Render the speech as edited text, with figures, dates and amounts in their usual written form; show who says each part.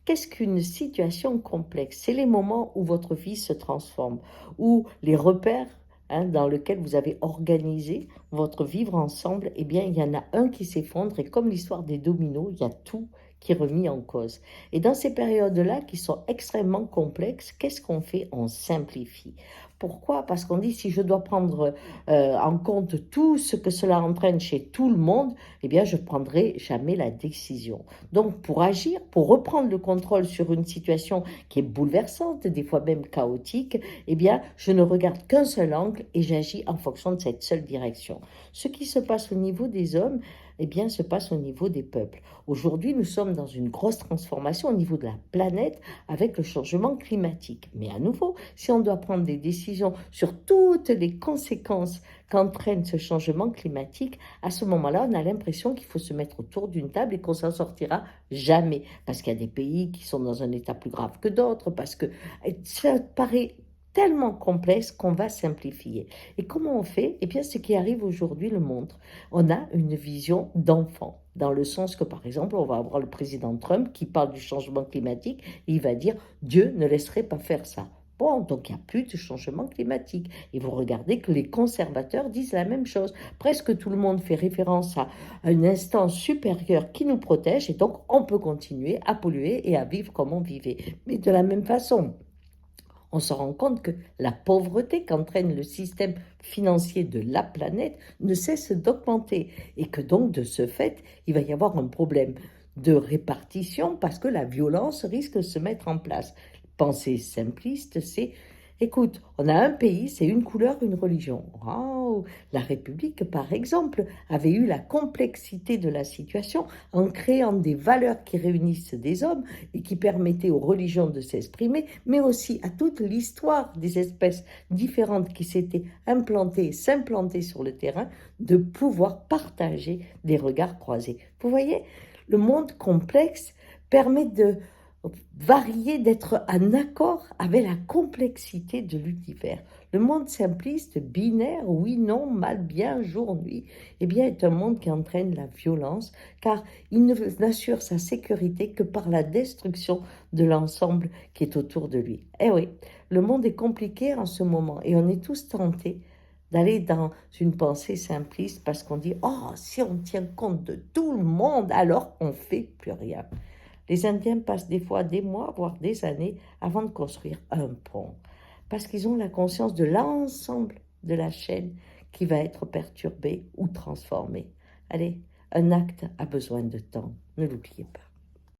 Speaker 1: Qu'est-ce qu'une situation complexe? C'est les moments où votre vie se transforme, où les repères, dans lesquels vous avez organisé votre vivre ensemble, eh bien, il y en a un qui s'effondre et comme l'histoire des dominos, il y a tout qui est remis en cause. Et dans ces périodes-là qui sont extrêmement complexes, qu'est-ce qu'on fait? On simplifie. Pourquoi? Parce qu'on dit si je dois prendre en compte tout ce que cela entraîne chez tout le monde, eh bien, je ne prendrai jamais la décision. Donc, pour agir, pour reprendre le contrôle sur une situation qui est bouleversante, des fois même chaotique, eh bien, je ne regarde qu'un seul angle et j'agis en fonction de cette seule direction. Ce qui se passe au niveau des hommes, eh bien, se passe au niveau des peuples. Aujourd'hui, nous sommes dans une grosse transformation au niveau de la planète avec le changement climatique. Mais à nouveau, si on doit prendre des décisions sur toutes les conséquences qu'entraîne ce changement climatique, à ce moment-là, on a l'impression qu'il faut se mettre autour d'une table et qu'on s'en sortira jamais. Parce qu'il y a des pays qui sont dans un état plus grave que d'autres, parce que ça paraît tellement complexe qu'on va simplifier. Et comment on fait? Eh bien, ce qui arrive aujourd'hui le montre. On a une vision d'enfant, dans le sens que, par exemple, on va avoir le président Trump qui parle du changement climatique et il va dire « Dieu ne laisserait pas faire ça ». Bon, donc il n'y a plus de changement climatique. Et vous regardez que les conservateurs disent la même chose. Presque tout le monde fait référence à une instance supérieure qui nous protège et donc on peut continuer à polluer et à vivre comme on vivait. Mais de la même façon, on se rend compte que la pauvreté qu'entraîne le système financier de la planète ne cesse d'augmenter et que donc de ce fait, il va y avoir un problème de répartition parce que la violence risque de se mettre en place. Pensée simpliste, c'est écoute, on a un pays, c'est une couleur, une religion. Oh, la République, par exemple, avait eu la complexité de la situation en créant des valeurs qui réunissent des hommes et qui permettaient aux religions de s'exprimer, mais aussi à toute l'histoire des espèces différentes qui s'étaient implantées, s'implanter sur le terrain, de pouvoir partager des regards croisés. Vous voyez, le monde complexe permet de varier, d'être en accord avec la complexité de l'univers. Le monde simpliste, binaire, oui, non, mal, bien, jour, nuit, eh bien, est un monde qui entraîne la violence, car il n'assure sa sécurité que par la destruction de l'ensemble qui est autour de lui. Eh oui, le monde est compliqué en ce moment et on est tous tentés d'aller dans une pensée simpliste parce qu'on dit « Oh, si on tient compte de tout le monde, alors on ne fait plus rien ». Les Indiens passent des fois des mois, voire des années, avant de construire un pont, parce qu'ils ont la conscience de l'ensemble de la chaîne qui va être perturbée ou transformée. Allez, un acte a besoin de temps, ne l'oubliez pas.